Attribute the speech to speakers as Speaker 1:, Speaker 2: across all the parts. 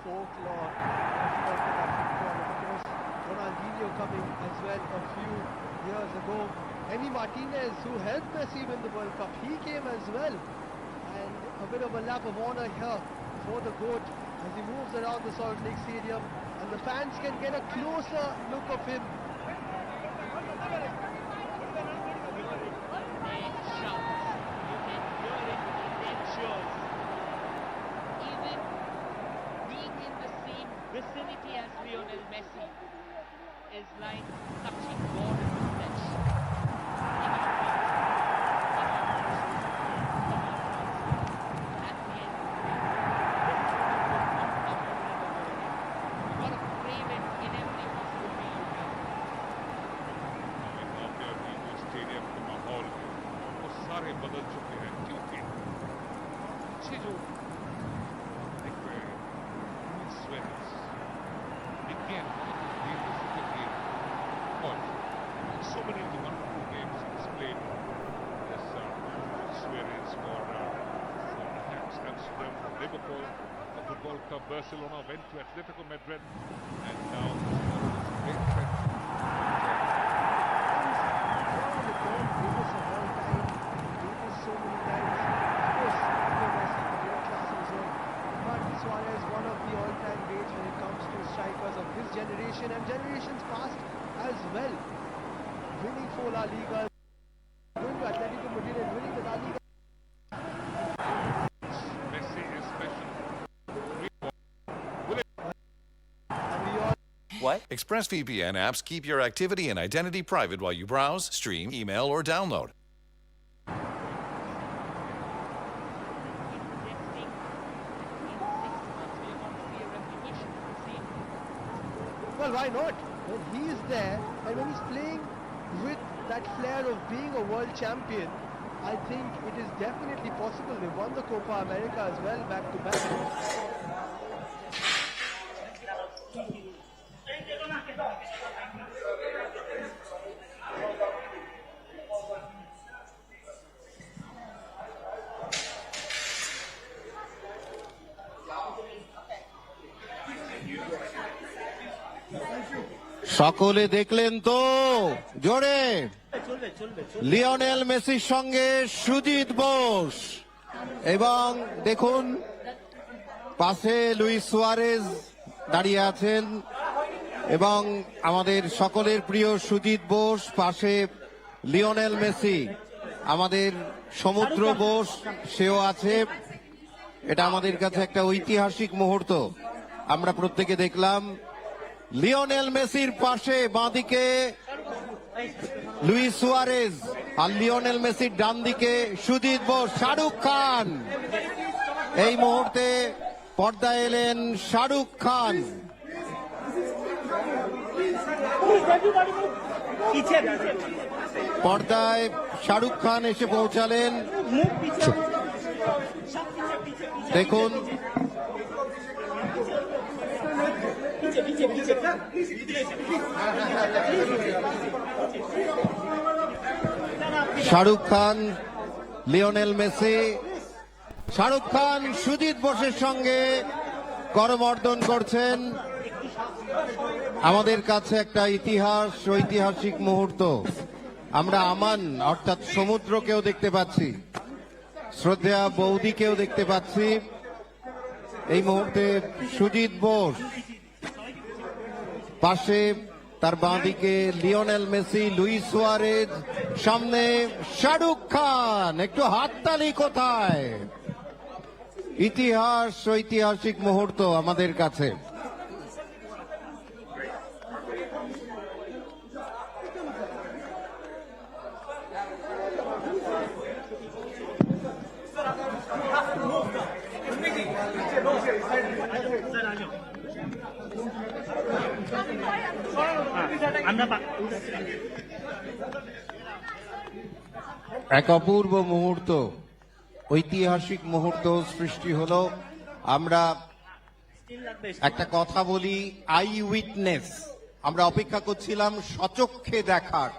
Speaker 1: folklore of South African football. Of course, Ronaldinho coming as well a few years ago. Emi Martinez, who helped Messi win the World Cup, he came as well. And a bit of a lap of honor here for the GOAT as he moves around the Salt Lake Stadium, and the fans can get a closer look of him.
Speaker 2: Even being in the same vicinity as Lionel Messi is like touching God in the flesh.
Speaker 3: सारे बदल चुके हैं क्योंकि अच्छे जो देख रहे हैं Suarez again but so many of the wonderful games he's played this Suarez for Amsterdam, Liverpool, the Football Club Barcelona, went to Atletico Madrid, and now great friend.
Speaker 1: Suarez, one of the all-time greats when it comes to strikers of his generation and generations past as well. Winning 4 La Ligas, going to Atletico Madrid and winning the La Liga.
Speaker 3: Messi is special.
Speaker 4: What? ExpressVPN apps keep your activity and identity private while you browse, stream, email, or download.
Speaker 1: Well, why not? When he is there and when he's playing with that flair of being a world champion, I think it is definitely possible. They won the Copa America as well, back to back.
Speaker 5: সকলে দেখলেন তো জোরে Lionel মেসির সঙ্গে সুজিত বোস এবং দেখুন পাশে Luis Suarez দাঁড়িয়ে আছেন এবং আমাদের সকলের প্রিয় সুজিত বোস, পাশে লিওনেল মেসি, আমাদের সমুদ্র বোস সেও আছে। এটা আমাদের কাছে একটা ঐতিহাসিক মুহূর্ত। আমরা প্রত্যেকে দেখলাম লিওনেল মেসির পাশে বাঁদিকে লুইস সুয়ারেজ আর লিওনেল মেসির ডান দিকে সুজিত বোস। শাহরুখ খান এই মুহূর্তে পর্দায় এলেন। শাহরুখ খান পর্দায় শাহরুখ খান এসে পৌঁছালেন। দেখুন শাহরুখ খান, লিওনেল মেসি, শাহরুখ খান সুজিত বোসের সঙ্গে করমর্দন করছেন। আমাদের কাছে একটা ঐতিহাসিক মুহূর্ত। আমরা আমান অর্থাৎ সমুদ্রকেও দেখতে পাচ্ছি, শ্রদ্ধেয়া বৌদিকেও দেখতে পাচ্ছি। এই মুহূর্তে সুজিত বোস, পাশে তার বাঁদিকে লিওনেল মেসি, লুইস সুয়ারেজ, সামনে শাহরুখ খান। একটু হাততালি কোথায়? ঐতিহাসিক মুহূর্ত আমাদের কাছে। এক অপূর্ব মুহূর্ত, ঐতিহাসিক মুহূর্ত সৃষ্টি হলো। আমরা একটা কথা বলি, আই উইটনেস। আমরা অপেক্ষা করছিলাম সচক্ষে দেখার,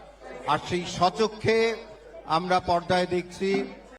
Speaker 5: আর সেই সচক্ষে আমরা পর্দায় দেখছি